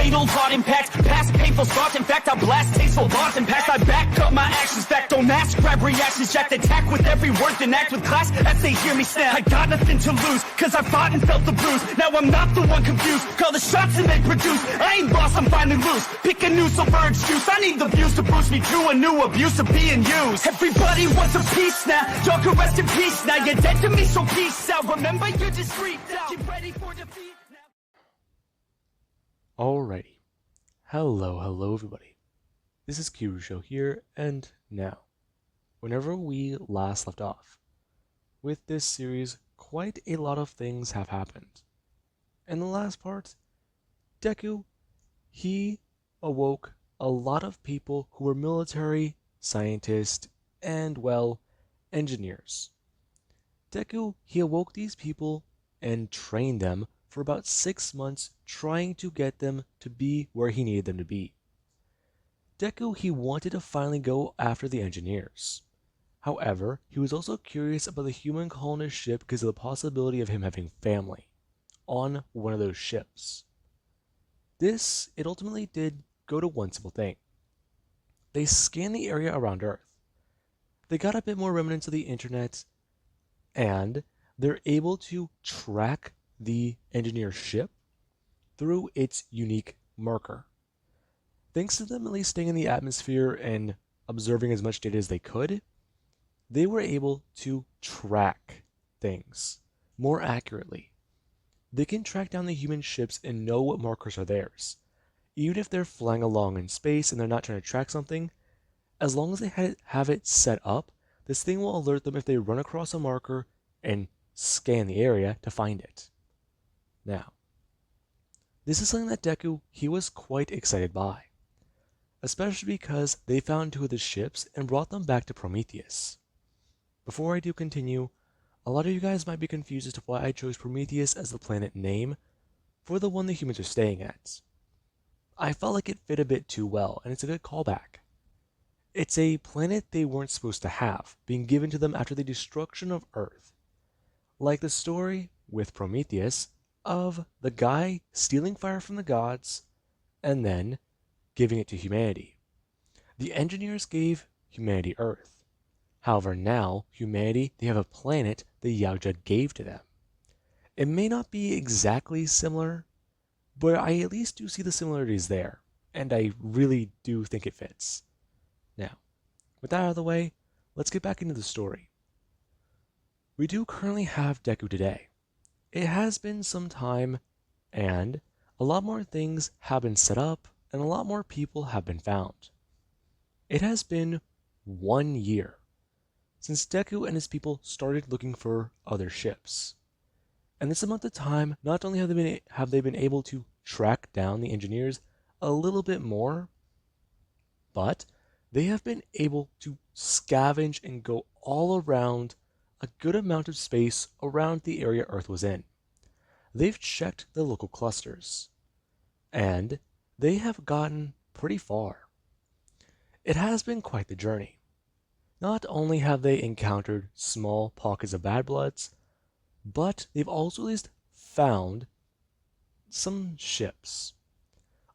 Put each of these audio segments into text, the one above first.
fatal thought impact, past painful thoughts. In fact, I blast tasteful thoughts and past. I back up my actions, fact don't ask, grab reactions, jacked attack with every word, then act with class as they hear me snap. I got nothing to lose, cause I fought and felt the bruise. Now I'm not the one confused, call the shots and they produce. I ain't lost, I'm finally loose, pick a new silver excuse. I need the views to boost me to a new abuse of being used. Everybody wants a piece now, y'all can rest in peace now. You're dead to me, so peace out. Remember, you're discreet now. Get ready for defeat now. Alrighty. Hello everybody. This is Kirusho here, and now, whenever we last left off, with this series, quite a lot of things have happened. In the last part, Deku, he awoke a lot of people who were military, scientists, and, well, engineers. Deku, he awoke these people and trained them for about 6 months, trying to get them to be where he needed them to be. Deku, he wanted to finally go after the engineers. However, he was also curious about the human colonist ship because of the possibility of him having family on one of those ships. It ultimately did go to one simple thing. They scanned the area around Earth. They got a bit more remnants of the internet, and they're able to track the engineer ship through its unique marker. Thanks to them at least staying in the atmosphere and observing as much data as they could, they were able to track things more accurately. They can track down the human ships and know what markers are theirs. Even if they're flying along in space and they're not trying to track something, as long as they have it set up, this thing will alert them if they run across a marker and scan the area to find it. Now, this is something that Deku, he was quite excited by, especially because they found 2 of the ships and brought them back to Prometheus. Before I do continue, a lot of you guys might be confused as to why I chose Prometheus as the planet name for the one the humans are staying at. I felt like it fit a bit too well, and it's a good callback. It's a planet they weren't supposed to have, being given to them after the destruction of Earth. Like the story with Prometheus of the guy stealing fire from the gods and then giving it to humanity. The engineers gave humanity Earth. However, now, humanity, they have a planet the yautja gave to them. It may not be exactly similar, but I at least do see the similarities there, and I really do think it fits. Now, with that out of the way, let's get back into the story. We do currently have Deku today. It has been some time, and a lot more things have been set up, and a lot more people have been found. It has been 1 year since Deku and his people started looking for other ships. And this amount of time, not only have they been able to track down the engineers a little bit more, but they have been able to scavenge and go all around a good amount of space around the area Earth was in. They've checked the local clusters, and they have gotten pretty far. It has been quite the journey. Not only have they encountered small pockets of bad bloods, but they've also at least found some ships.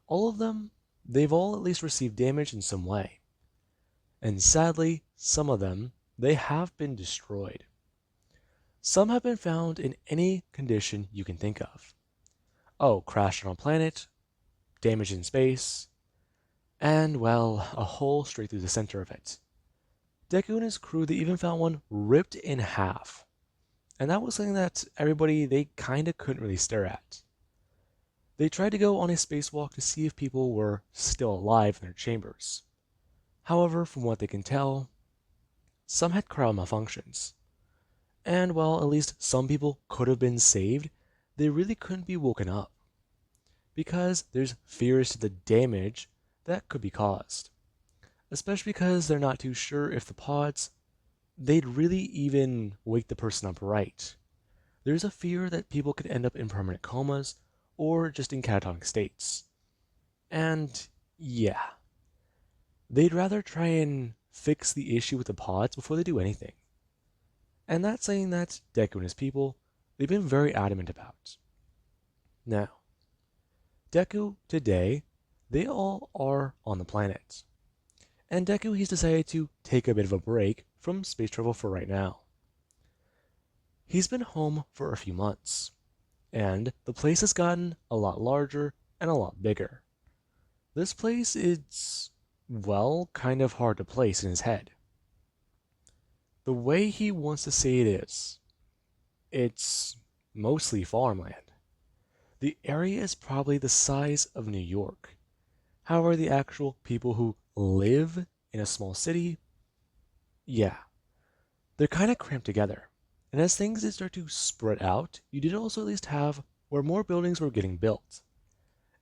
All of them, they've all at least received damage in some way. And sadly, some of them, they have been destroyed. Some have been found in any condition you can think of. Oh, crashed on a planet, damage in space, and, well, a hole straight through the center of it. Deku and his crew, they even found one ripped in half. And that was something that everybody, they kinda couldn't really stare at. They tried to go on a spacewalk to see if people were still alive in their chambers. However, from what they can tell, some had cryo malfunctions. And while at least some people could have been saved, they really couldn't be woken up. Because there's fears to the damage that could be caused. Especially because they're not too sure if the pods, they'd really even wake the person up right. There's a fear that people could end up in permanent comas or just in catatonic states. And yeah, they'd rather try and fix the issue with the pods before they do anything. And that's something that Deku and his people, they've been very adamant about. Now, Deku today, they all are on the planet. And Deku, he's decided to take a bit of a break from space travel for right now. He's been home for a few months, and the place has gotten a lot larger and a lot bigger. This place is, well, kind of hard to place in his head. The way he wants to say it is, it's mostly farmland. The area is probably the size of New York. However, the actual people who live in a small city, yeah, they're kind of cramped together. And as things did start to spread out, you did also at least have where more buildings were getting built.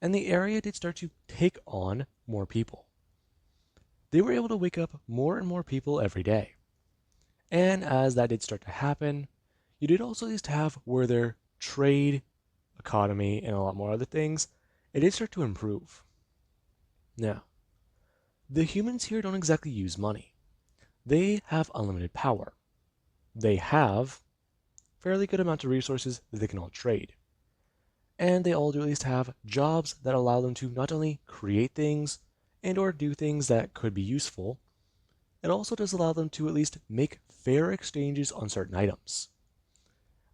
And the area did start to take on more people. They were able to wake up more and more people every day. And as that did start to happen, you did also at least have where their trade, economy, and a lot more other things, it did start to improve. Now, the humans here don't exactly use money. They have unlimited power. They have fairly good amount of resources that they can all trade. And they all do at least have jobs that allow them to not only create things and or do things that could be useful, it also does allow them to at least make fair exchanges on certain items.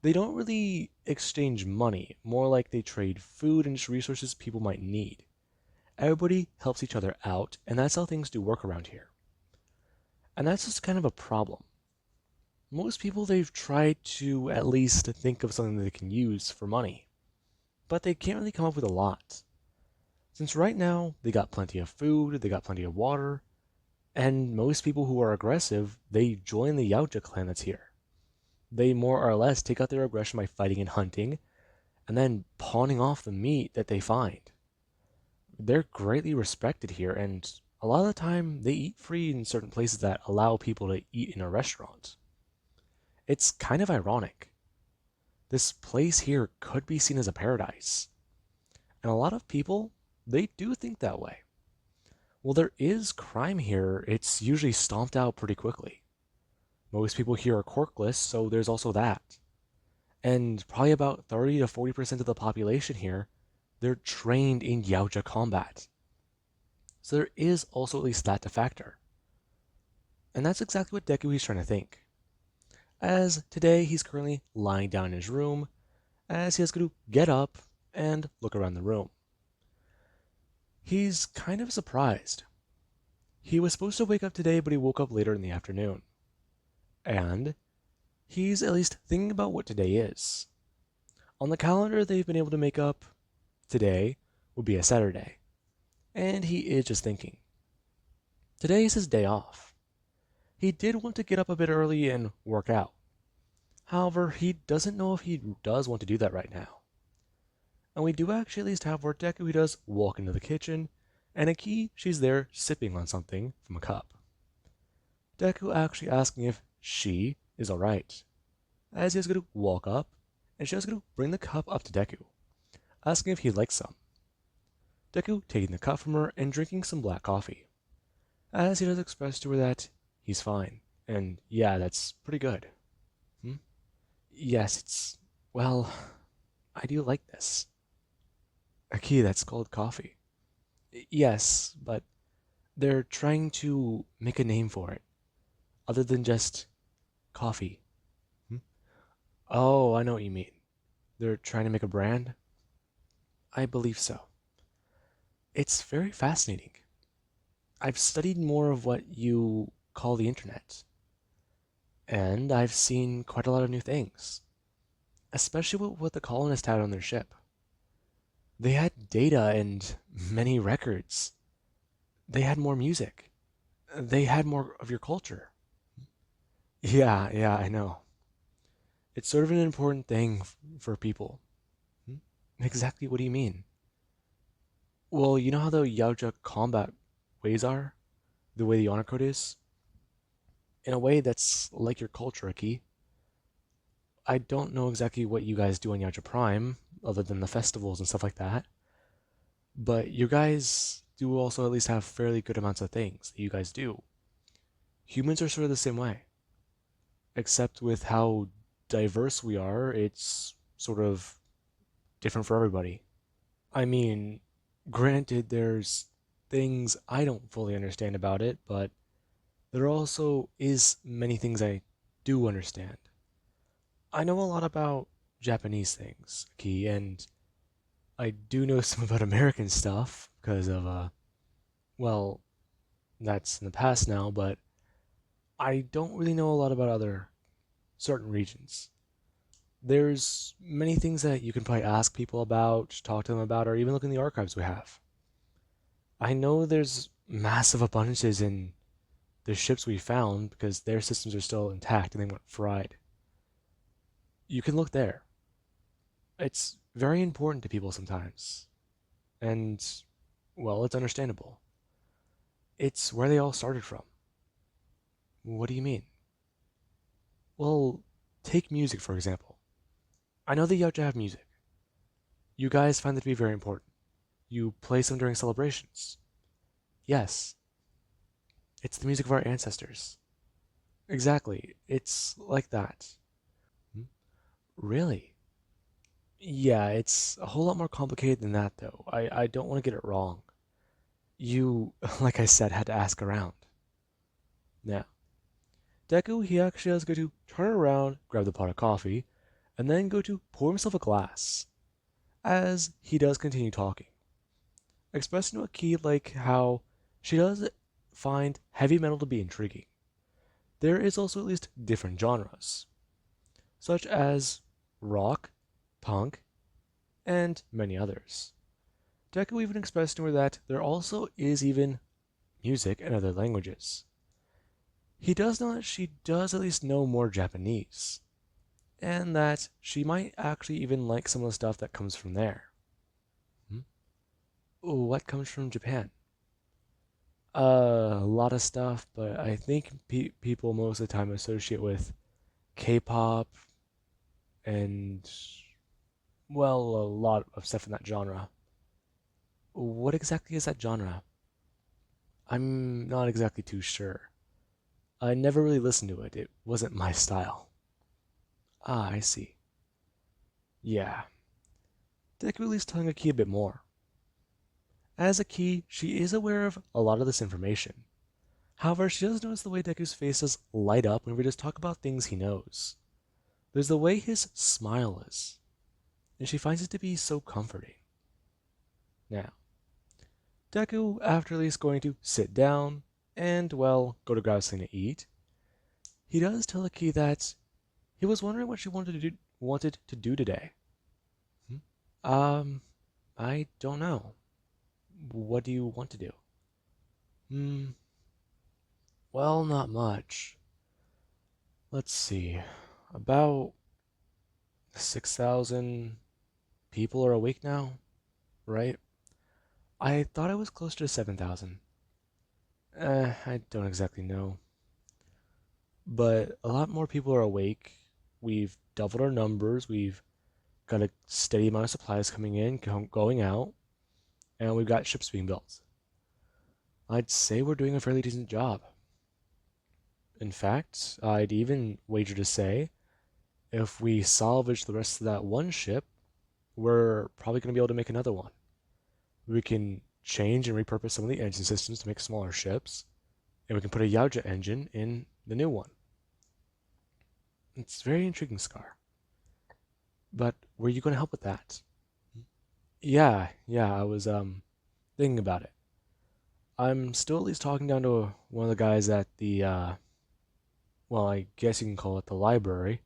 They don't really exchange money, more like they trade food and just resources people might need. Everybody helps each other out, and that's how things do work around here. And that's just kind of a problem. Most people, they've tried to at least think of something that they can use for money, but they can't really come up with a lot. Since right now, they got plenty of food, they got plenty of water, and most people who are aggressive, they join the Yautja clan that's here. They more or less take out their aggression by fighting and hunting, and then pawning off the meat that they find. They're greatly respected here, and a lot of the time they eat free in certain places that allow people to eat in a restaurant. It's kind of ironic. This place here could be seen as a paradise. And a lot of people, they do think that way. Well, there is crime here, it's usually stomped out pretty quickly. Most people here are quirkless, so there's also that. And probably about 30 to 40% of the population here, they're trained in yautja combat. So there is also at least that to factor. And that's exactly what Deku is trying to think. As today he's currently lying down in his room, as he has to get up and look around the room. He's kind of surprised. He was supposed to wake up today, but he woke up later in the afternoon. And he's at least thinking about what today is. On the calendar, they've been able to make up today would be a Saturday. And he is just thinking. Today is his day off. He did want to get up a bit early and work out. However, he doesn't know if he does want to do that right now. And we do actually at least have where Deku he does walk into the kitchen, and Aki, she's there sipping on something from a cup. Deku actually asking if she is alright, as he is going to walk up, and she is going to bring the cup up to Deku, asking if he'd like some. Deku taking the cup from her and drinking some black coffee, as he does express to her that he's fine, and yeah, that's pretty good. Yes, well, I do like this. Aki, that's called coffee. Yes, but they're trying to make a name for it, other than just coffee. Hmm? Oh, I know what you mean. They're trying to make a brand? I believe so. It's very fascinating. I've studied more of what you call the internet, and I've seen quite a lot of new things, especially with what the colonists had on their ship. They had data and many records. They had more music. They had more of your culture. Yeah, I know. It's sort of an important thing for people. Hmm? Exactly what do you mean? Well, you know how the Yautja combat ways are? The way the honor code is? In a way that's like your culture, Aki. I don't know exactly what you guys do on Yautja Prime, other than the festivals and stuff like that. But you guys do also at least have fairly good amounts of things that you guys do. Humans are sort of the same way. Except with how diverse we are, it's sort of different for everybody. I mean, granted, there's things I don't fully understand about it, but there also is many things I do understand. I know a lot about Japanese things, Key, and I do know some about American stuff because of well, that's in the past now, but I don't really know a lot about other certain regions. There's many things that you can probably ask people about, talk to them about, or even look in the archives we have. I know there's massive abundances in the ships we found because their systems are still intact and they weren't fried. You can look there. It's very important to people sometimes. And, well, it's understandable. It's where they all started from. What do you mean? Well, take music, for example. I know that you have to have music. You guys find that to be very important. You play some during celebrations. Yes, it's the music of our ancestors. Exactly, it's like that. Hmm? Really? Yeah, it's a whole lot more complicated than that, though. I don't want to get it wrong. You, like I said, had to ask around. Now, Deku, he actually has to go to turn around, grab the pot of coffee, and then go to pour himself a glass, as he does continue talking, expressing to a key like how she does find heavy metal to be intriguing. There is also at least different genres, such as rock, punk, and many others. Deku even expressed to her that there also is even music in other languages. He does know that she does at least know more Japanese, and that she might actually even like some of the stuff that comes from there. Hmm? What comes from Japan? A lot of stuff, but I think people most of the time associate with K-pop and, well, a lot of stuff in that genre. What exactly is that genre? I'm not exactly too sure. I never really listened to it. It wasn't my style. Ah, I see. Yeah. Deku at least telling Aki a bit more. As a key, she is aware of a lot of this information. However, she does notice the way Deku's face does light up whenever he does talk about things he knows. There's the way his smile is, and she finds it to be so comforting. Now, Deku, after at least going to sit down and, well, go to grab something to eat, he does tell Aki that he was wondering what she wanted to do today. Hmm? Um, I don't know. What do you want to do? Hmm, well, not much. Let's see. About 6,000 people are awake now, right? I thought it was closer to 7,000. I don't exactly know. But a lot more people are awake. We've doubled our numbers. We've got a steady amount of supplies coming in, going out, and we've got ships being built. I'd say we're doing a fairly decent job. In fact, I'd even wager to say if we salvage the rest of that one ship, we're probably going to be able to make another one. We can change and repurpose some of the engine systems to make smaller ships, and we can put a yautja engine in the new one. It's very intriguing, Scar. But were you going to help with that? Yeah, I was thinking about it. I'm still at least talking down to one of the guys at the well, I guess you can call it the library,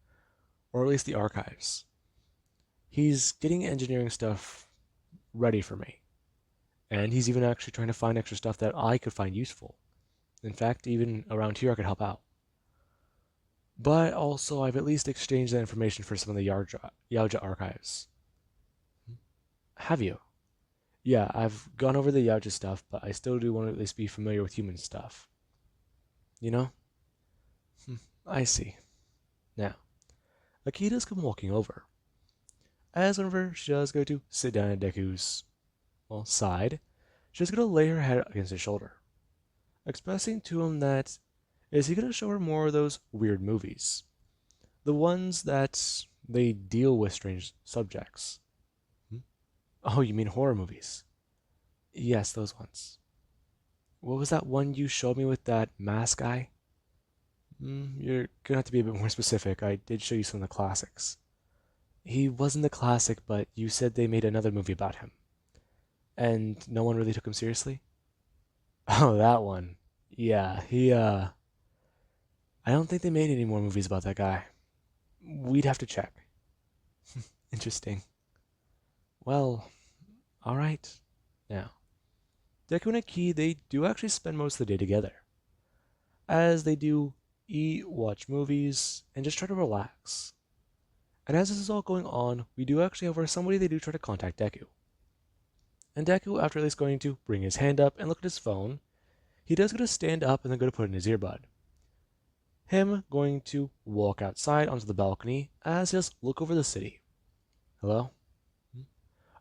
or at least the archives. He's getting engineering stuff ready for me, and he's even actually trying to find extra stuff that I could find useful. In fact, even around here I could help out. But also, I've at least exchanged that information for some of the yautja archives. Have you? Yeah, I've gone over the yautja stuff, but I still do want to at least be familiar with human stuff. You know? I see. Now, Akita's come walking over. As whenever she does go to sit down at Deku's, well, side, she's going to lay her head against his shoulder, expressing to him that is he going to show her more of those weird movies? The ones that they deal with strange subjects. Hmm? Oh, you mean horror movies? Yes, those ones. What was that one you showed me with that mask guy? You're gonna have to be a bit more specific. I did show you some of the classics. He wasn't the classic, but you said they made another movie about him. And no one really took him seriously? Oh, that one. Yeah, I don't think they made any more movies about that guy. We'd have to check. Interesting. Well, alright. Now, Deku and Aki, they do actually spend most of the day together. As they do eat, watch movies, and just try to relax. And as this is all going on, we do actually have where somebody they do try to contact Deku. And Deku, after at least going to bring his hand up and look at his phone, he does go to stand up and then go to put in his earbud. Him going to walk outside onto the balcony as he just look over the city. Hello?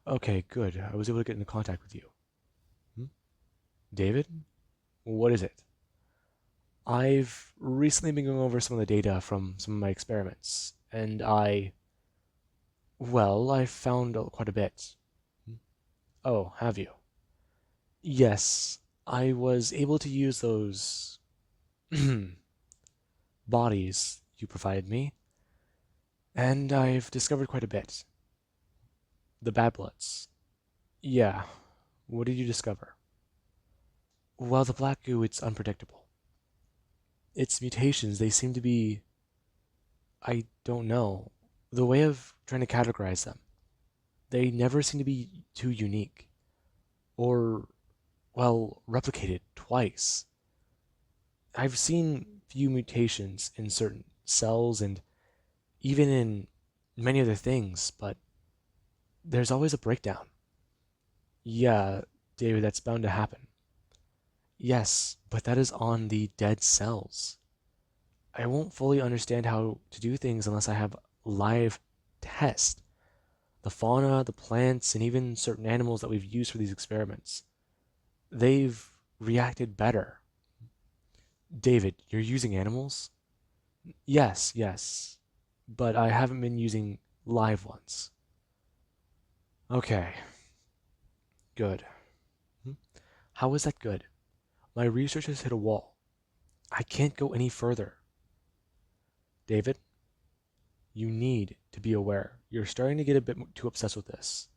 Okay, good. I was able to get into contact with you. David? What is it? I've recently been going over some of the data from some of my experiments, and I found quite a bit. Oh, have you? Yes, I was able to use those bodies you provided me, and I've discovered quite a bit. The bad bloods. Yeah, what did you discover? Well, the black goo, it's unpredictable. Its mutations, they seem to be, I don't know, the way of trying to categorize them. They never seem to be too unique, or, replicated twice. I've seen few mutations in certain cells and even in many other things, but there's always a breakdown. Yeah, David, that's bound to happen. Yes, but that is on the dead cells. I won't fully understand how to do things unless I have live tests. The fauna, the plants, and even certain animals that we've used for these experiments. They've reacted better. David, you're using animals? Yes, yes. But I haven't been using live ones. Okay, good. How is that good? My research has hit a wall. I can't go any further. David, you need to be aware. You're starting to get a bit too obsessed with this.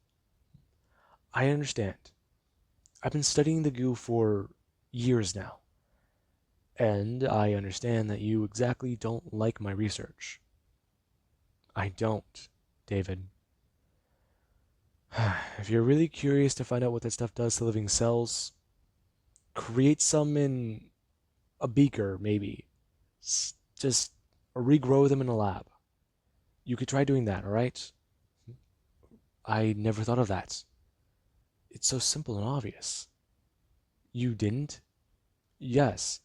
I understand. I've been studying the goo for years now. And I understand that you exactly don't like my research. I don't, David. If you're really curious to find out what that stuff does to living cells, create some in a beaker, maybe. Just regrow them in a lab. You could try doing that, alright? I never thought of that. It's so simple and obvious. You didn't? Yes.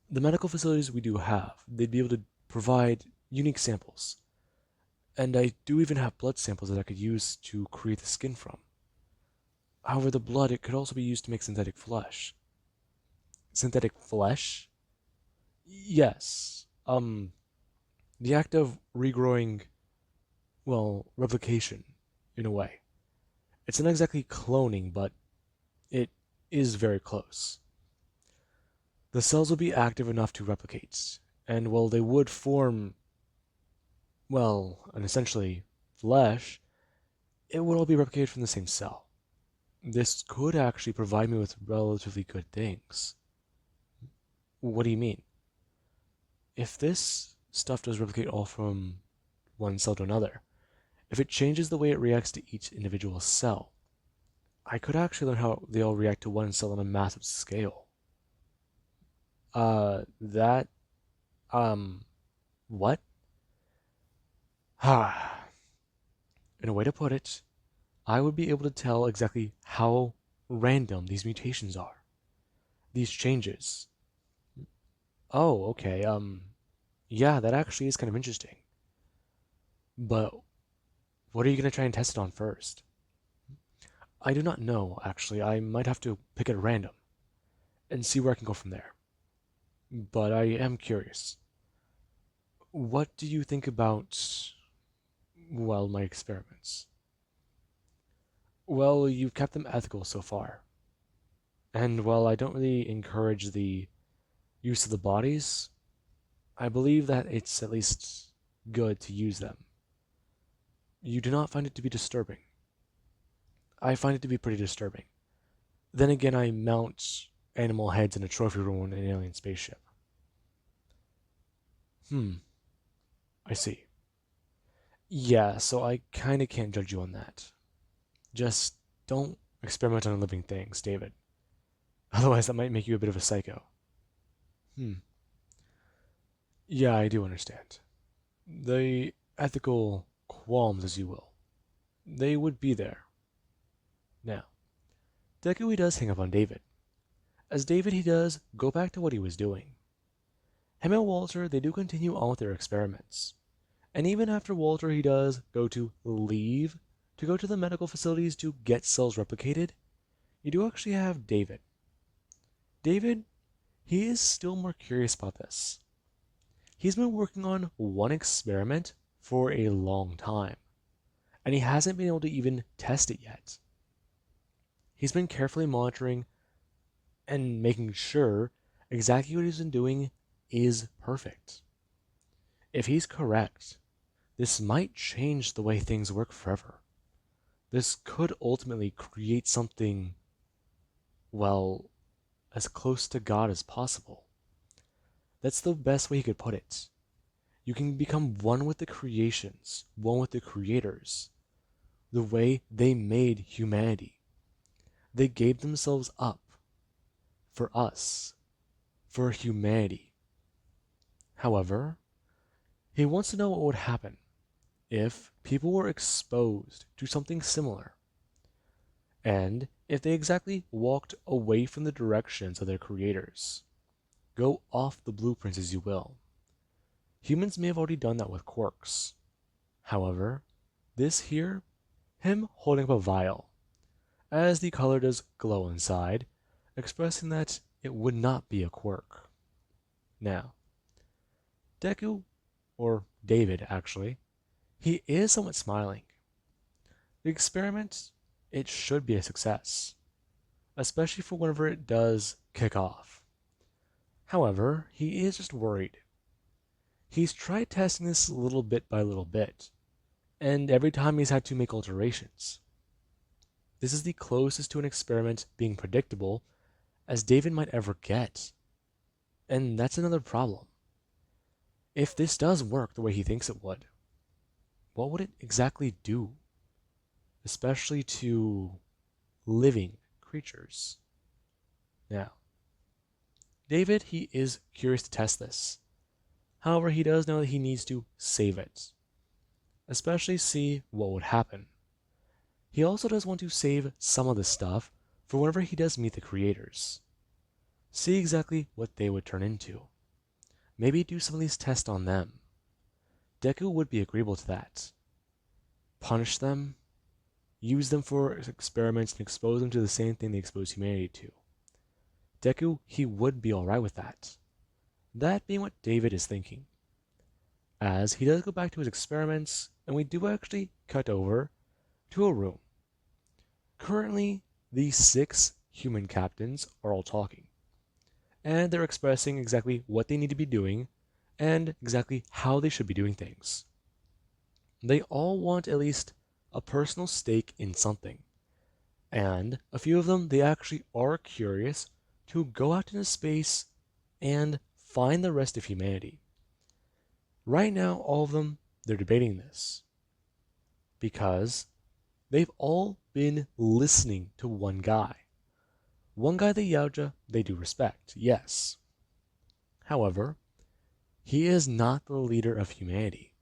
The medical facilities we do have, they'd be able to provide unique samples. And I do even have blood samples that I could use to create the skin from. However, the blood, it could also be used to make synthetic flesh. Synthetic flesh? Yes. The act of regrowing, replication, in a way. It's not exactly cloning, but it is very close. The cells will be active enough to replicate, and while they would form, an essentially flesh, it would all be replicated from the same cell. This could actually provide me with relatively good things. What do you mean? If this stuff does replicate all from one cell to another, if it changes the way it reacts to each individual cell, I could actually learn how they all react to one cell on a massive scale. That, what? Ah, in a way to put it, I would be able to tell exactly how random these mutations are. These changes. Oh, okay, yeah, that actually is kind of interesting. But what are you going to try and test it on first? I do not know, actually. I might have to pick it at random and see where I can go from there. But I am curious. What do you think about, my experiments? Well, you've kept them ethical so far. And while I don't really encourage the use of the bodies, I believe that it's at least good to use them. You do not find it to be disturbing. I find it to be pretty disturbing. Then again, I mount animal heads in a trophy room in an alien spaceship. Hmm, I see. Yeah, so I kinda can't judge you on that. Just don't experiment on living things, David. Otherwise, that might make you a bit of a psycho. Hmm. Yeah, I do understand. The ethical qualms, as you will, they would be there. Now, Deku he does hang up on David. As David he does go back to what he was doing. Him and Walter they do continue on with their experiments. And even after Walter he does go to leave to go to the medical facilities to get cells replicated, you do actually have David. David, he is still more curious about this. He's been working on one experiment for a long time, and he hasn't been able to even test it yet. He's been carefully monitoring and making sure exactly what he's been doing is perfect. If he's correct, this might change the way things work forever. This could ultimately create something, well, as close to God as possible. That's the best way he could put it. You can become one with the creations, one with the creators, the way they made humanity. They gave themselves up for us, for humanity. However, he wants to know what would happen if people were exposed to something similar, and if they exactly walked away from the directions of their creators. Go off the blueprints as you will. Humans may have already done that with quarks. However, this here, him holding up a vial, as the color does glow inside, expressing that it would not be a quirk. Now, Deku, or David actually, he is somewhat smiling. The experiment, it should be a success, especially for whenever it does kick off. However, he is just worried. He's tried testing this little bit by little bit, and every time he's had to make alterations. This is the closest to an experiment being predictable as David might ever get. And that's another problem. If this does work the way he thinks it would, what would it exactly do? Especially to living creatures. Now, David, he is curious to test this. However, he does know that he needs to save it, especially see what would happen. He also does want to save some of the stuff for whenever he does meet the creators. See exactly what they would turn into. Maybe do some of these tests on them. Deku would be agreeable to that. Punish them, use them for experiments, and expose them to the same thing they expose humanity to. Deku, he would be alright with that. That being what David is thinking. As he does go back to his experiments, and we do actually cut over to a room. Currently, the 6 human captains are all talking, and they're expressing exactly what they need to be doing and exactly how they should be doing things. They all want at least a personal stake in something, and a few of them they actually are curious to go out into space and find the rest of humanity. Right now, all of them they're debating this because they've all been listening to one guy. One guy, the yautja, they do respect, yes. However, he is not the leader of humanity.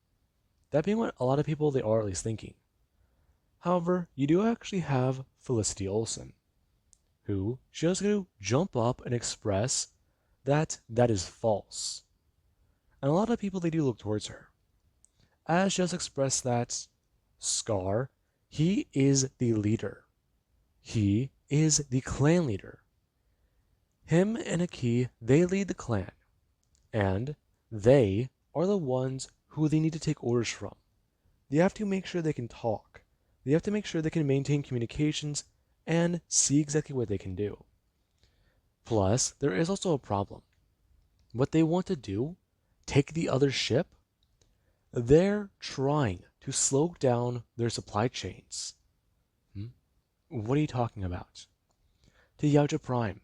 That being what a lot of people they are at least thinking. However, you do actually have Felicity Olsen, who she is going to jump up and express that that is false. And a lot of people they do look towards her. As she has expressed that Scar, he is the leader. He is the clan leader. Him and Aki, they lead the clan, and they are the ones who they need to take orders from. They have to make sure they can talk, They have to make sure they can maintain communications and see exactly what they can do. Plus, there is also a problem. What they want to do, take the other ship, they're trying to slow down their supply chains. Hmm? What are you talking about? To Yautja Prime.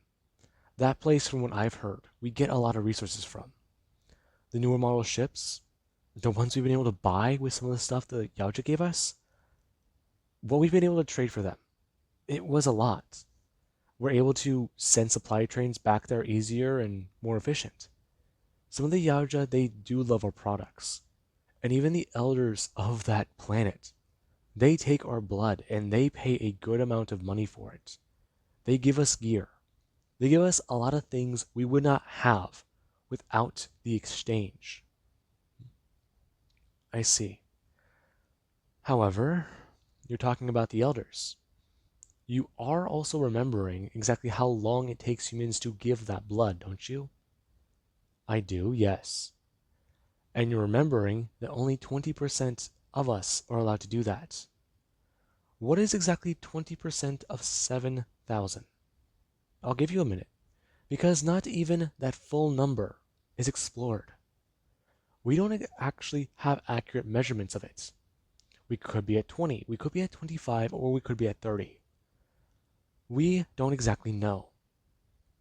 That place, from what I've heard, we get a lot of resources from. The newer model ships, the ones we've been able to buy with some of the stuff that Yautja gave us, what we've been able to trade for them, it was a lot. We're able to send supply trains back there easier and more efficient. Some of the Yautja, they do love our products. And even the elders of that planet, they take our blood and they pay a good amount of money for it. They give us gear. They give us a lot of things we would not have without the exchange. I see. However, you're talking about the elders. You are also remembering exactly how long it takes humans to give that blood, don't you? I do, yes. And you're remembering that only 20% of us are allowed to do that. What is exactly 20% of 7,000? I'll give you a minute, because not even that full number is explored. We don't actually have accurate measurements of it. We could be at 20, we could be at 25, or we could be at 30. We don't exactly know.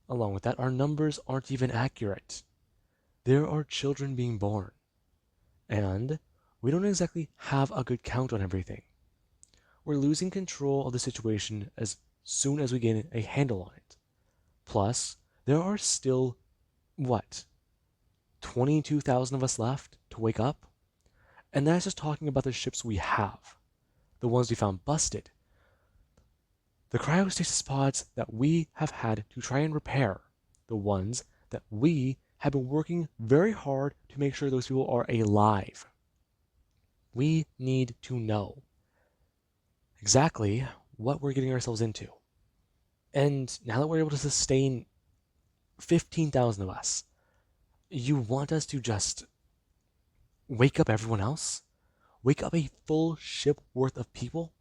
Along with that, our numbers aren't even accurate. There are children being born, and we don't exactly have a good count on everything. We're losing control of the situation as soon as we get a handle on it. Plus, there are still, what, 22,000 of us left to wake up? And that's just talking about the ships we have, the ones we found busted, the cryostasis pods that we have had to try and repair, the ones that we have been working very hard to make sure those people are alive. We need to know exactly what we're getting ourselves into. And now that we're able to sustain 15,000 of us, you want us to just wake up everyone else? Wake up a full ship worth of people?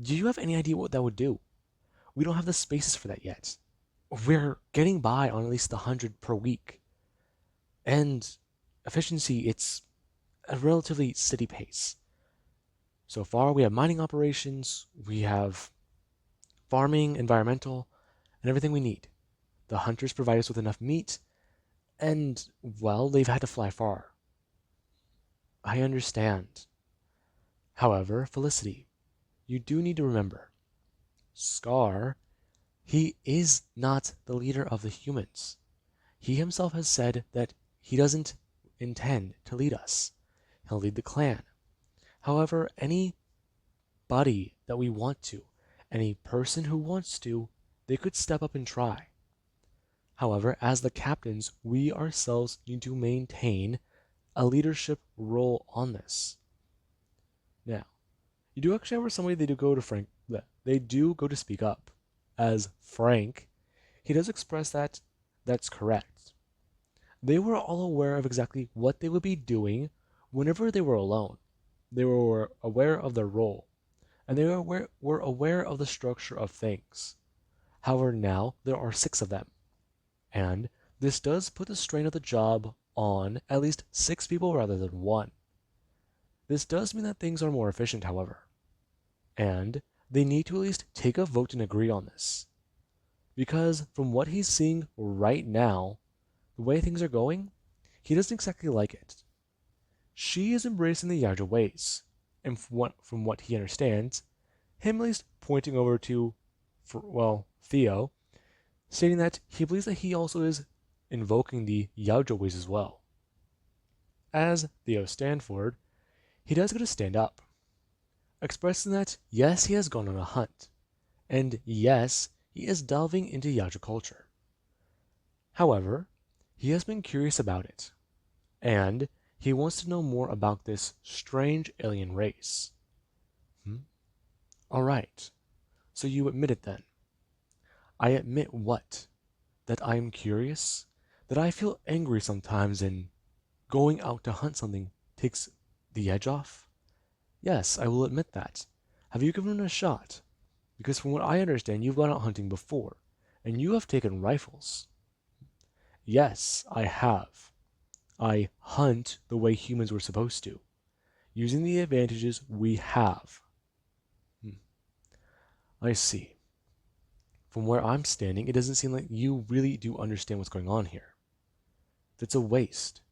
Do you have any idea what that would do? We don't have the spaces for that yet. We're getting by on at least 100 per week. And efficiency, it's a relatively steady pace. So far, we have mining operations, we have farming, environmental, and everything we need. The hunters provide us with enough meat, and, well, they've had to fly far. I understand. However, Felicity, you do need to remember, Scar, he is not the leader of the humans. He himself has said that he doesn't intend to lead us. He'll lead the clan. However, any buddy that we want to, any person who wants to, they could step up and try. However, as the captains, we ourselves need to maintain a leadership role on this. Now, you do actually have somebody they do go to Frank. They do go to speak up. As Frank, he does express that that's correct. They were all aware of exactly what they would be doing whenever they were alone. They were aware of their role, and they were aware of the structure of things. However, now there are 6 of them, and this does put the strain of the job on at least 6 people rather than 1. This does mean that things are more efficient, however, and they need to at least take a vote and agree on this. Because from what he's seeing right now, the way things are going, he doesn't exactly like it. She is embracing the yautja ways, and from what he understands, him at least pointing over to, Theo, stating that he believes that he also is invoking the yautja ways as well. As Theo Stanford, he does go to stand up, expressing that yes, he has gone on a hunt, and yes, he is delving into yautja culture. However, he has been curious about it, and he wants to know more about this strange alien race. All right, so you admit it then. I admit what? That I am curious? That I feel angry sometimes and going out to hunt something takes the edge off? Yes, I will admit that. Have you given it a shot? Because from what I understand, you've gone out hunting before, and you have taken rifles. Yes, I have. I hunt the way humans were supposed to, using the advantages we have. Hmm. I see. From where I'm standing, it doesn't seem like you really do understand what's going on here. That's a waste.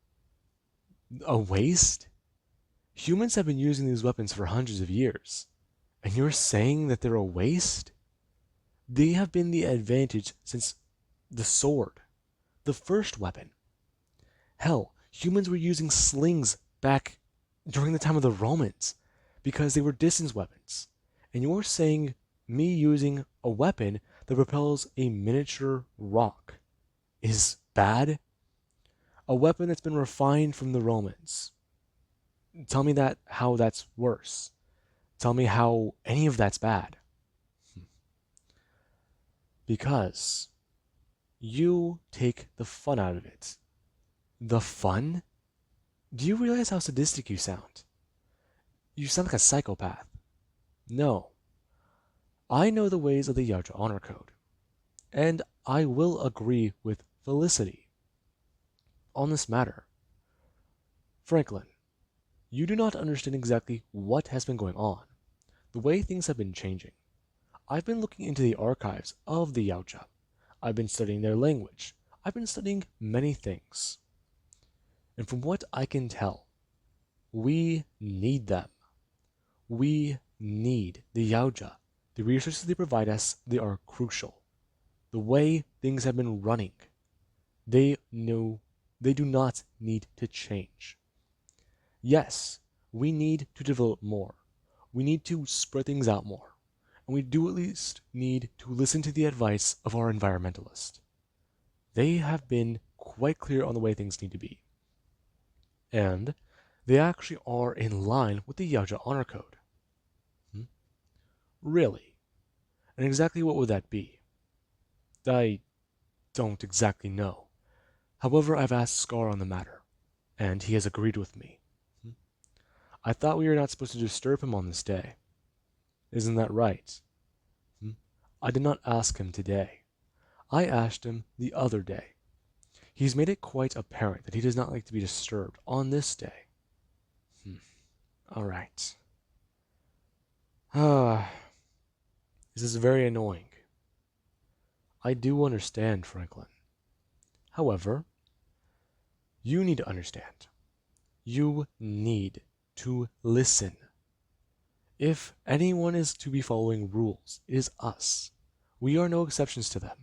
A waste? Humans have been using these weapons for hundreds of years, and you're saying that they're a waste? They have been the advantage since the sword, the first weapon. Hell, humans were using slings back during the time of the Romans because they were distance weapons. And you're saying me using a weapon that propels a miniature rock is bad? A weapon that's been refined from the Romans. Tell me that how that's worse. Tell me how any of that's bad. Because you take the fun out of it. The fun? Do you realize how sadistic you sound? You sound like a psychopath. No. I know the ways of the yautja honor code, and I will agree with Felicity on this matter. Franklin, you do not understand exactly what has been going on, the way things have been changing. I've been looking into the archives of the yautja. I've been studying their language. I've been studying many things. And from what I can tell, we need them. We need the yautja. The resources they provide us, they are crucial. The way things have been running, they do not need to change. Yes, we need to develop more. We need to spread things out more. And we do at least need to listen to the advice of our environmentalists. They have been quite clear on the way things need to be. And they actually are in line with the yautja honor code. Really? And exactly what would that be? I don't exactly know. However, I've asked Scar on the matter, and he has agreed with me. I thought we were not supposed to disturb him on this day. Isn't that right? I did not ask him today. I asked him the other day. He's made it quite apparent that he does not like to be disturbed on this day. All right. This is very annoying. I do understand, Franklin. However, you need to understand. You need to listen. If anyone is to be following rules, it is us. We are no exceptions to them,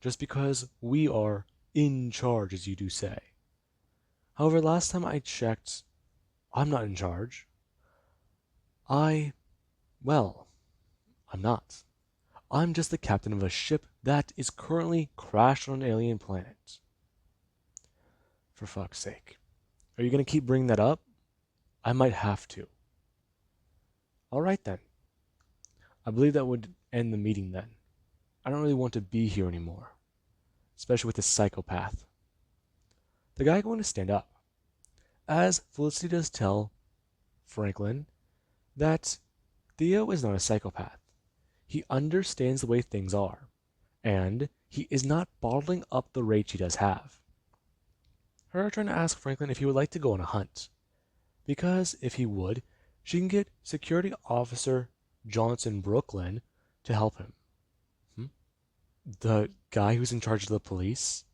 just because we are in charge, as you do say. However, last time I checked, I'm not in charge. Well, I'm not. I'm just the captain of a ship that is currently crashed on an alien planet. For fuck's sake. Are you going to keep bringing that up? I might have to. Alright then. I believe that would end the meeting then. I don't really want to be here anymore. Especially with this psychopath. The guy going to stand up. As Felicity does tell Franklin that Theo is not a psychopath. He understands the way things are. And he is not bottling up the rage he does have. Her trying to ask Franklin if he would like to go on a hunt. Because if he would, she can get Security Officer Johnson Brooklyn to help him. The guy who's in charge of the police?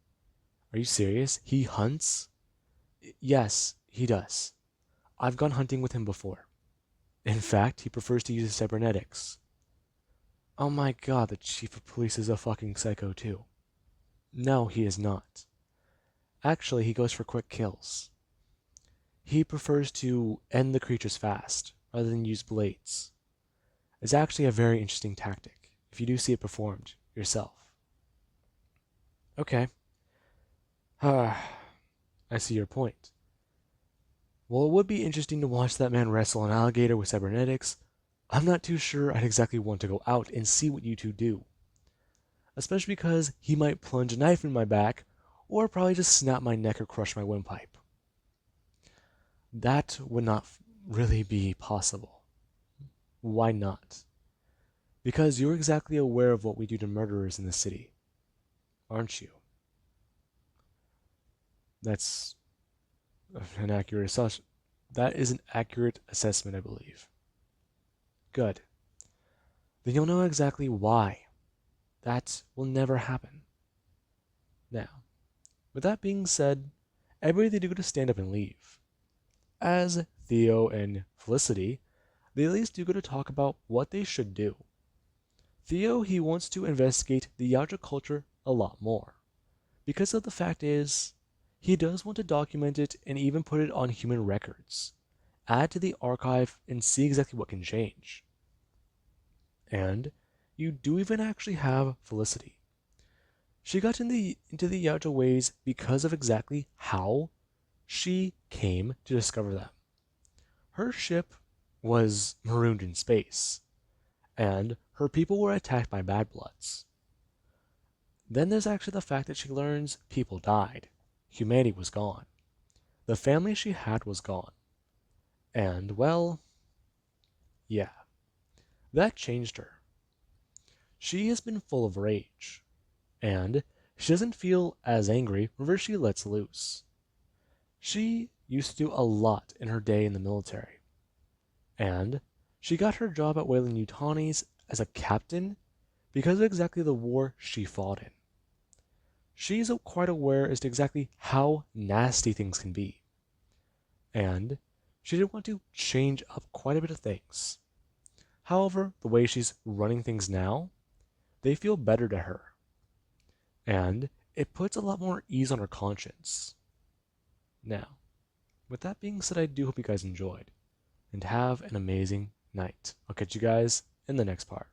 Are you serious? He hunts? Yes, he does. I've gone hunting with him before. In fact, he prefers to use cybernetics. Oh my god, the chief of police is a fucking psycho too. No, he is not. Actually, he goes for quick kills. He prefers to end the creatures fast, rather than use blades. It's actually a very interesting tactic, if you do see it performed yourself. Okay. I see your point. Well, it would be interesting to watch that man wrestle an alligator with cybernetics. I'm not too sure I'd exactly want to go out and see what you two do. Especially because he might plunge a knife in my back, or probably just snap my neck or crush my windpipe. That would not really be possible. Why not? Because you're exactly aware of what we do to murderers in the city, aren't you? That's an accurate assessment. That is an accurate assessment, I believe. Good. Then you'll know exactly why that will never happen. Now, with that being said, everybody they do to stand up and leave. As Theo and Felicity, they at least do go to talk about what they should do. Theo, he wants to investigate the yautja culture a lot more. Because of the fact is, he does want to document it and even put it on human records. Add to the archive and see exactly what can change. And you do even actually have Felicity. She got into the yautja ways because of exactly how she came to discover them. Her ship was marooned in space, and her people were attacked by bad bloods. Then there's actually the fact that she learns people died. Humanity was gone. The family she had was gone. And, well, yeah, that changed her. She has been full of rage, and she doesn't feel as angry whenever she lets loose. She used to do a lot in her day in the military, and she got her job at Weyland-Yutanis as a captain because of exactly the war she fought in. She's quite aware as to exactly how nasty things can be, and she did want to change up quite a bit of things. However, the way she's running things now, they feel better to her, and it puts a lot more ease on her conscience. Now, with that being said, I do hope you guys enjoyed, and have an amazing night. I'll catch you guys in the next part.